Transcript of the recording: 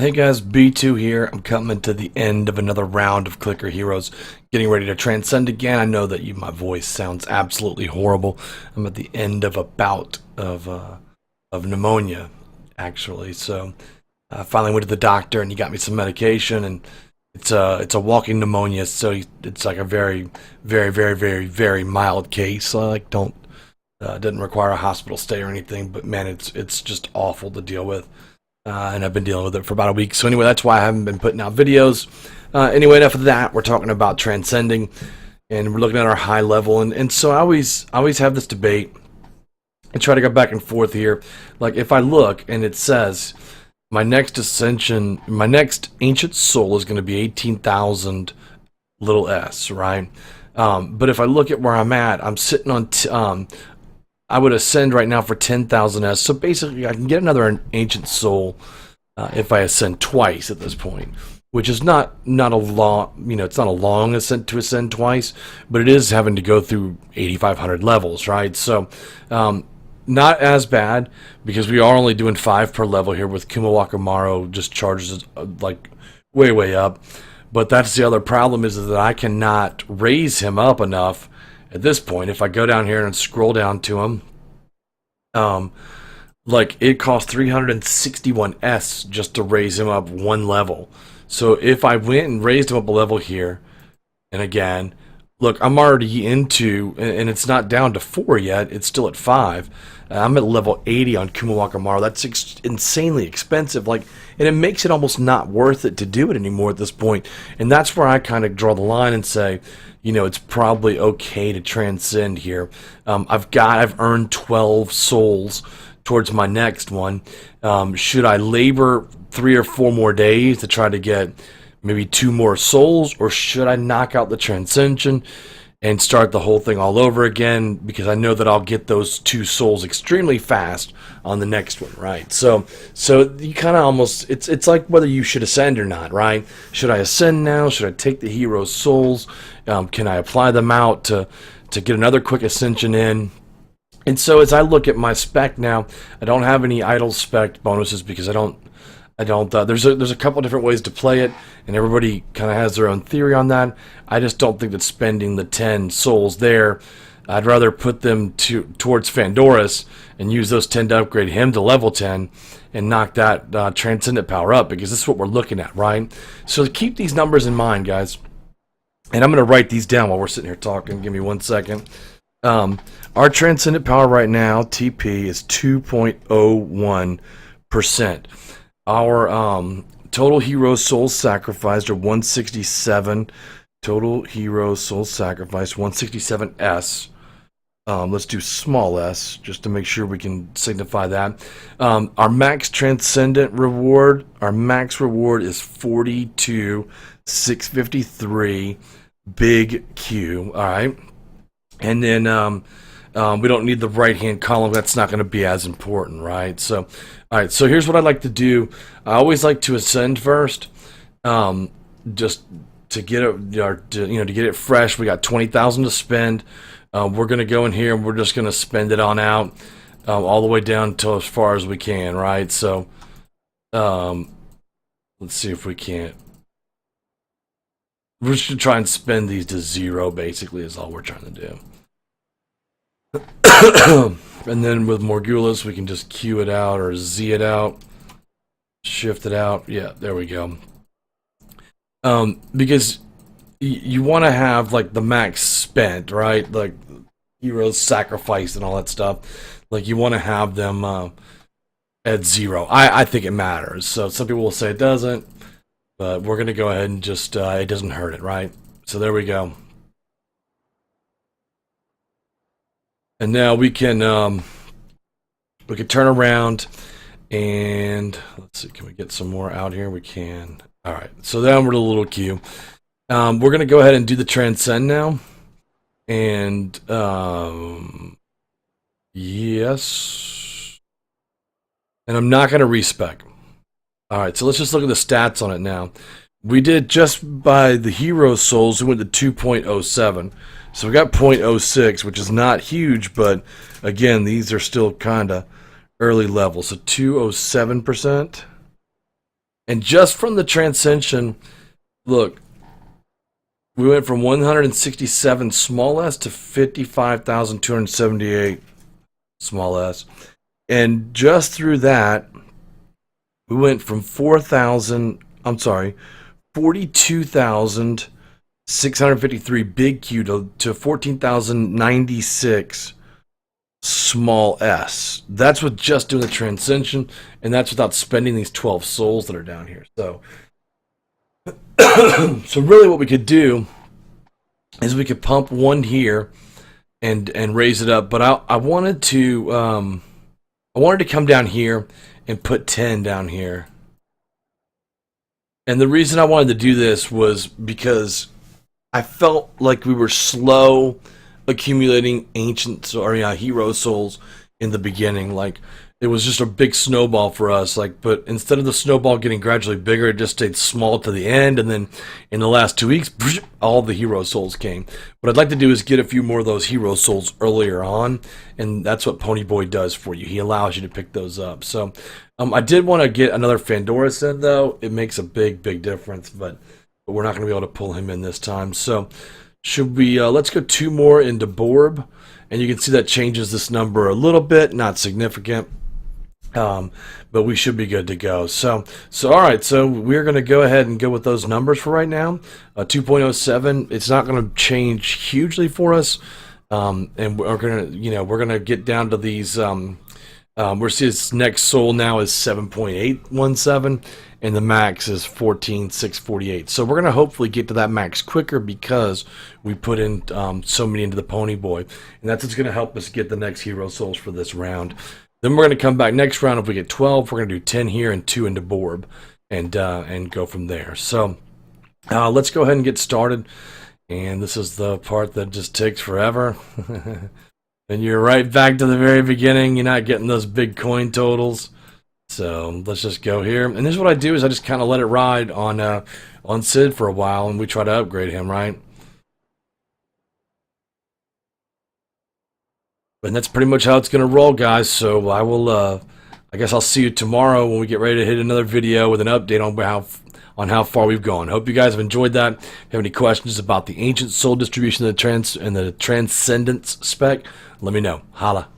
Hey guys, B2 here. I'm coming to the end of another round of Clicker Heroes, getting ready to transcend again. I know that my voice sounds absolutely horrible. I'm at the end of a bout of pneumonia, actually. So I finally went to the doctor and he got me some medication, and it's a walking pneumonia. So it's like a very, very, very, very, very mild case. So like don't doesn't require a hospital stay or anything. But man, it's just awful to deal with. And I've been dealing with it for about a week. So anyway, that's why I haven't been putting out videos. Anyway, enough of that. We're talking about transcending, and we're looking at our high level. And so I always have this debate and try to go back and forth here. Like if I look and it says my next ascension, my next ancient soul is going to be 18,000 little s, right? But if I look at where I'm at, I'm sitting on I would ascend right now for 10,000 S. So basically, I can get another ancient soul if I ascend twice at this point, which is not a long, it's not a long ascent to ascend twice, but it is having to go through 8,500 levels, right? So not as bad, because we are only doing 5 per level here with Kumawakumaru, just charges like way up. But that's the other problem, is that I cannot raise him up enough. At this point, if I go down here and scroll down to him, like it costs 361 S just to raise him up one level. So if I went and raised him up a level here, and again, look, I'm already into, and it's not down to 4 yet, it's still at 5. I'm at level 80 on Kumawakumaru. That's insanely expensive, like, and it makes it almost not worth it to do it anymore at this point. And that's where I kind of draw the line and say, it's probably okay to transcend here. I've earned 12 souls towards my next one. Should I labor 3 or 4 more days to try to get maybe 2 more souls, or should I knock out the Transcension and start the whole thing all over again? Because I know that I'll get those 2 souls extremely fast on the next one, right? So you kind of almost, it's like whether you should ascend or not, right? Should I ascend now? Should I take the hero's souls? Can I apply them out to get another quick ascension in? And so as I look at my spec now, I don't have any idle spec bonuses, because I don't. There's a couple different ways to play it, and everybody kind of has their own theory on that. I just don't think that spending the 10 souls there, I'd rather put them towards Fandoris and use those 10 to upgrade him to level 10 and knock that transcendent power up, because this is what we're looking at, right? So keep these numbers in mind, guys. And I'm going to write these down while we're sitting here talking. Give me 1 second. Our transcendent power right now, TP, is 2.01%. Our total hero souls sacrificed are 167. Total hero souls sacrificed 167 S. Let's do small s just to make sure we can signify that. Our max transcendent reward, our max reward is 42,653 big Q. All right, and then we don't need the right hand column. That's not going to be as important, right? So, all right. So here's what I'd like to do. I always like to ascend first, just to get it, to get it fresh. We got 20,000 to spend. We're going to go in here and we're just going to spend it on out, all the way down to as far as we can, right? So, let's see if we can't. We're just going to try and spend these to 0. Basically, is all we're trying to do. And then with Morgulis, we can just Q it out or Z it out, shift it out. Yeah, there we go. Because you want to have like the max spent, right? Like heroes sacrificed and all that stuff. Like you want to have them at 0. I think it matters. So some people will say it doesn't, but we're gonna go ahead and just it doesn't hurt it, right? So there we go. And now we can turn around and let's see, can we get some more out here? We can. All right, so then we're a little queue. We're gonna go ahead and do the transcend now, and yes, and I'm not gonna respec. All right, so let's just look at the stats on it now. We did just by the hero souls. We went to 2.07. So we got 0.06, which is not huge, but again, these are still kind of early levels. So 207%. And just from the Transcension, look, we went from 167 small s to 55,278 small s. And just through that, we went from 42,653 big Q to 14,096 small s. That's with just doing the Transcension, and that's without spending these 12 souls that are down here. So so really what we could do is we could pump one here and raise it up, but I wanted to come down here and put 10 down here. And the reason I wanted to do this was because I felt like we were slow accumulating hero souls in the beginning. Like, it was just a big snowball for us. Like, but instead of the snowball getting gradually bigger, it just stayed small to the end. And then in the last 2 weeks, all the hero souls came. What I'd like to do is get a few more of those hero souls earlier on, and that's what Ponyboy does for you. He allows you to pick those up. So I did want to get another Fandora set, though. It makes a big difference, but we're not going to be able to pull him in this time. So should we let's go 2 more into Borb, and you can see that changes this number a little bit, not significant. But we should be good to go. So all right, so we're going to go ahead and go with those numbers for right now. 2.07, it's not going to change hugely for us. And we're going to, we're going to get down to these, we're seeing this next soul now is 7.817, and the max is 14,648. So we're going to hopefully get to that max quicker because we put in so many into the Pony Boy, and that's what's going to help us get the next hero souls for this round. Then we're going to come back next round. If we get 12, we're going to do 10 here and 2 into Borb, and go from there. So let's go ahead and get started. And this is the part that just takes forever. And you're right back to the very beginning. You're not getting those big coin totals. So let's just go here. And this is what I do is I just kind of let it ride on Sid for a while, and we try to upgrade him, right? And that's pretty much how it's going to roll, guys. So I will, I guess I'll see you tomorrow when we get ready to hit another video with an update on how far we've gone. Hope you guys have enjoyed that. If you have any questions about the Ancient Soul distribution and the Transcendence spec, let me know. Holla.